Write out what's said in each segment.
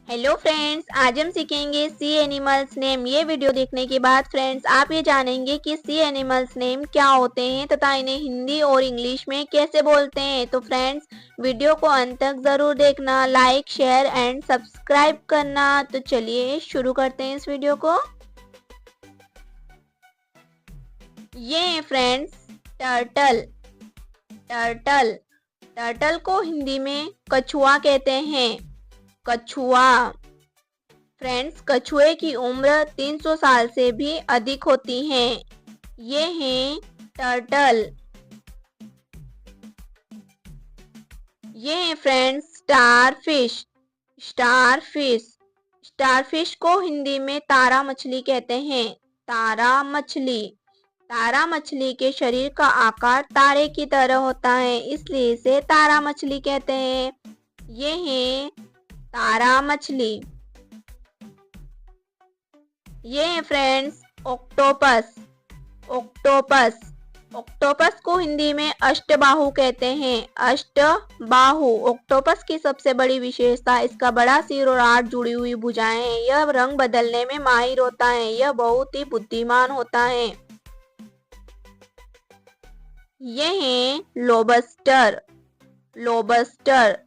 Hello friends, आज हम सीखेंगे सी एनिमल्स नेम। ये वीडियो देखने के बाद फ्रेंड्स आप ये जानेंगे कि सी एनिमल्स नेम क्या होते हैं तथा इन्हें हिंदी और इंग्लिश में कैसे बोलते हैं। तो फ्रेंड्स वीडियो को अंत तक ज़रूर देखना, लाइक शेयर एंड सब्सक्राइब करना। तो चलिए शुरू करते हैं इस वीडियो को। ये है फ्रेंड्स टर्टल। टर्टल टर्टल को हिंदी में कछुआ कहते हैं। कछुआ। फ्रेंड्स कछुए की उम्र 300 साल से भी अधिक होती है। ये हैं टर्टल। ये हैं फ्रेंड्स स्टारफिश। स्टारफिश स्टारफिश को हिंदी में तारा मछली कहते हैं। तारा मछली। तारा मछली के शरीर का आकार तारे की तरह होता है, इसलिए इसे तारा मछली कहते हैं। ये है तारा मछली। ये है फ्रेंड्स ऑक्टोपस। ऑक्टोपस ऑक्टोपस को हिंदी में अष्टबाहु कहते हैं। अष्टबाहु। ऑक्टोपस की सबसे बड़ी विशेषता इसका बड़ा सिर और 8 जुड़ी हुई भुजाएं हैं। यह रंग बदलने में माहिर होता है। यह बहुत ही बुद्धिमान होता है। ये है लोबस्टर। लोबस्टर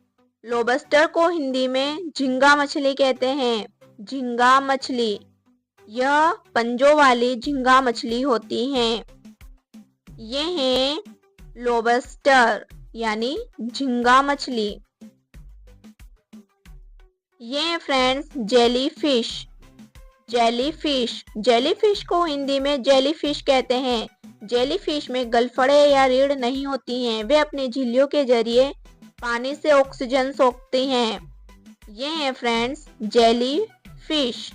लोबस्टर को हिंदी में झींगा मछली कहते हैं। झींगा मछली। यह पंजों वाली झींगा मछली होती हैं। ये है लोबस्टर यानी झींगा मछली। ये है फ्रेंड्स जेलीफिश। जेलीफिश जेलीफिश को हिंदी में जेलीफिश कहते हैं। जेलीफिश में गलफड़े या रीढ़ नहीं होती हैं। वे अपनी झिल्लियों के जरिए पानी से ऑक्सीजन सोखती हैं। ये है फ्रेंड्स जेलीफिश।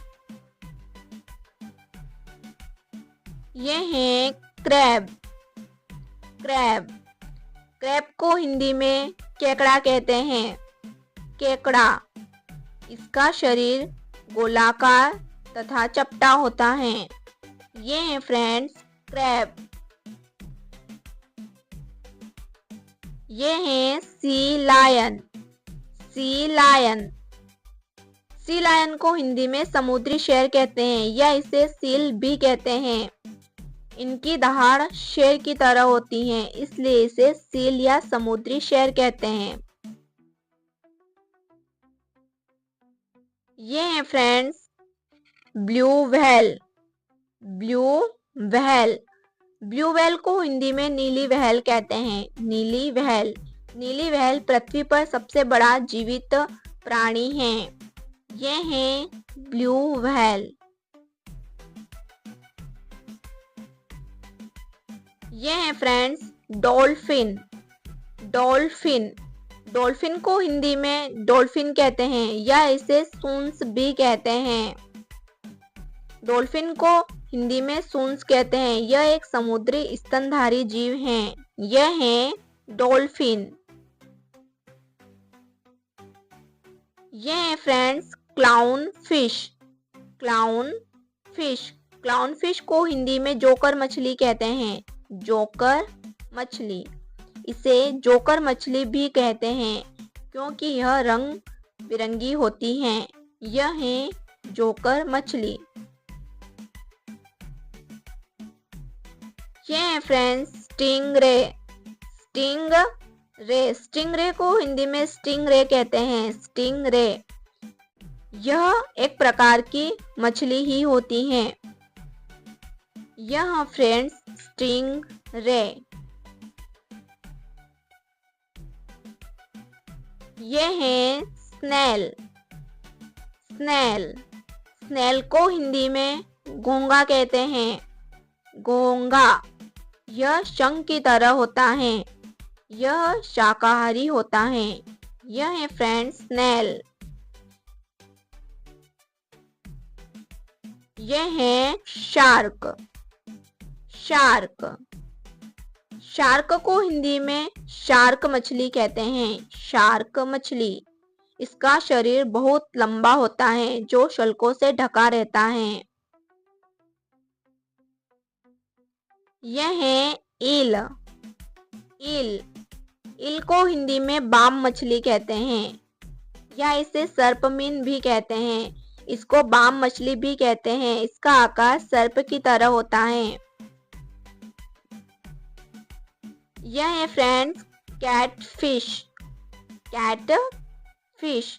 ये है क्रैब। क्रैब क्रैब को हिंदी में केकड़ा कहते हैं। केकड़ा। इसका शरीर गोलाकार तथा चपटा होता है। ये है फ्रेंड्स क्रैब। ये है sea lion. Sea lion sea lion को हिंदी में समुद्री शेर कहते हैं या इसे सील भी कहते हैं। इनकी दहाड़ शेर की तरह होती है, इसलिए इसे सील या समुद्री शेर कहते हैं। ये है friends blue whale. Blue whale blue whale को हिंदी में नीली व्हेल कहते हैं। नीली व्हेल नीली व्हेल पृथ्वी पर सबसे बड़ा जीवित प्राणी है। ये है ब्लू व्हेल। ये है फ्रेंड्स डॉल्फिन। डॉल्फिन डॉल्फिन को हिंदी में डॉल्फिन कहते हैं या इसे सूंस भी कहते हैं। डॉल्फिन को हिंदी में सूंस कहते हैं। यह एक समुद्री स्तनधारी जीव है। यह है डॉल्फिन। यह है friends clown fish. Clown fish clown fish को हिंदी में जोकर मछली कहते हैं। जोकर मछली। इसे जोकर मछली भी कहते हैं क्योंकि यह रंग बिरंगी होती हैं। यह है जोकर मछली। ये है फ्रेंड्स स्टिंगरे। स्टिंगरे को हिंदी में स्टिंगरे कहते हैं। स्टिंगरे। यह एक प्रकार की मछली ही होती है। यह फ्रेंड्स स्टिंगरे। ये है स्नेल। स्नेल स्नेल को हिंदी में घोंगा कहते हैं। घोंगा। यह शंख की तरह होता है। यह शाकाहारी होता है। यह है फ्रेंड्स स्नेल। यह है शार्क। शार्क शार्क को हिंदी में शार्क मछली कहते हैं। शार्क मछली। इसका शरीर बहुत लंबा होता है जो शल्कों से ढका रहता है। यह है ईल। ईल को हिंदी में बाम मछली कहते हैं। या इसे सर्पमीन भी कहते हैं। इसको बाम मछली भी कहते हैं। इसका आकार सर्प की तरह होता है। यह है फ्रेंड्स कैटफिश। कैटफिश।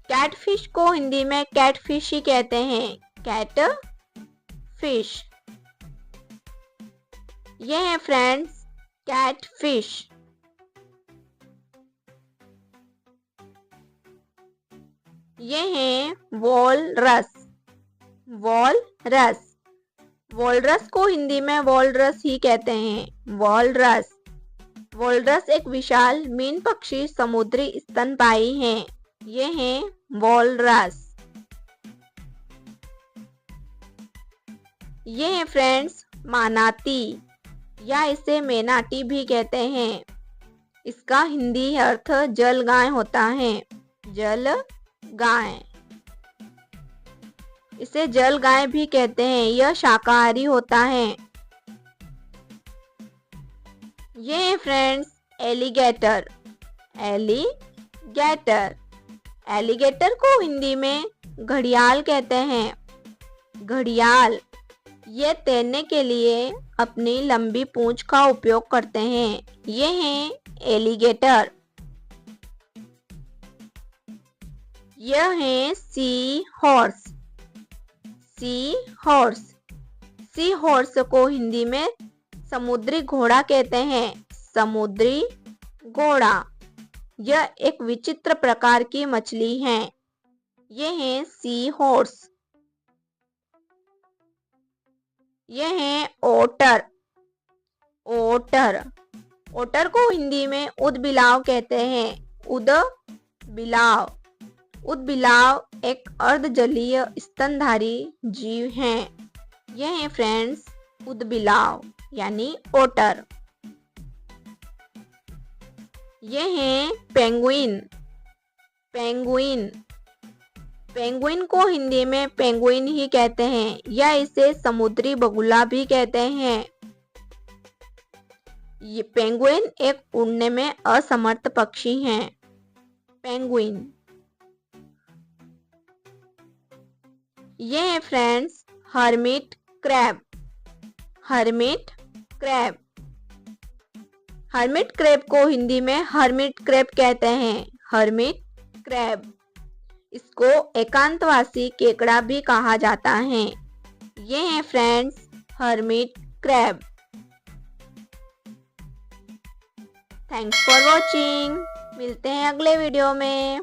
कैटफिश को हिंदी में कैटफिश ही कहते हैं। कैटफिश। यह है फ्रेंड्स कैटफिश। ये है वॉलरस। वॉलरस। वॉलरस को हिंदी में वॉलरस ही कहते हैं। वॉलरस। वॉलरस एक विशाल मीन पक्षी समुद्री स्तनपायी है। ये है वॉलरस। ये है फ्रेंड्स मानाती या इसे मेनाटी भी कहते हैं। इसका हिंदी अर्थ जल गाय होता है। जल गाय। इसे जल गाय भी कहते हैं। यह शाकाहारी होता है। ये है फ्रेंड्स एलिगेटर। एलिगेटर। एलिगेटर को हिंदी में घड़ियाल कहते हैं। घड़ियाल। ये तैरने के लिए अपनी लंबी पूंछ का उपयोग करते हैं। ये है एलिगेटर। यह है sea horse. Sea horse. Sea horse को हिंदी में समुद्री घोड़ा कहते हैं। समुद्री घोड़ा। यह एक विचित्र प्रकार की मछली है। यह है सी हॉर्स। यह है ओटर। ओटर। ओटर को हिंदी में ऊदबिलाव कहते हैं। ऊदबिलाव। ऊदबिलाव एक अर्धजलीय स्तनधारी जीव है। यह है फ्रेंड्स ऊदबिलाव यानी ओटर। यह है पेंगुइन। पेंगुइन। पेंगुइन को हिंदी में पेंगुइन ही कहते हैं या इसे समुद्री बगुला भी कहते हैं। ये पेंगुइन एक उड़ने में असमर्थ पक्षी है। पेंगुइन। ये है friends hermit crab. Hermit crab. Hermit crab को हिंदी में हर्मिट क्रैब कहते हैं। Hermit crab. इसको एकांतवासी केकड़ा भी कहा जाता है। ये है friends hermit crab. Thanks for watching. मिलते हैं अगले वीडियो में।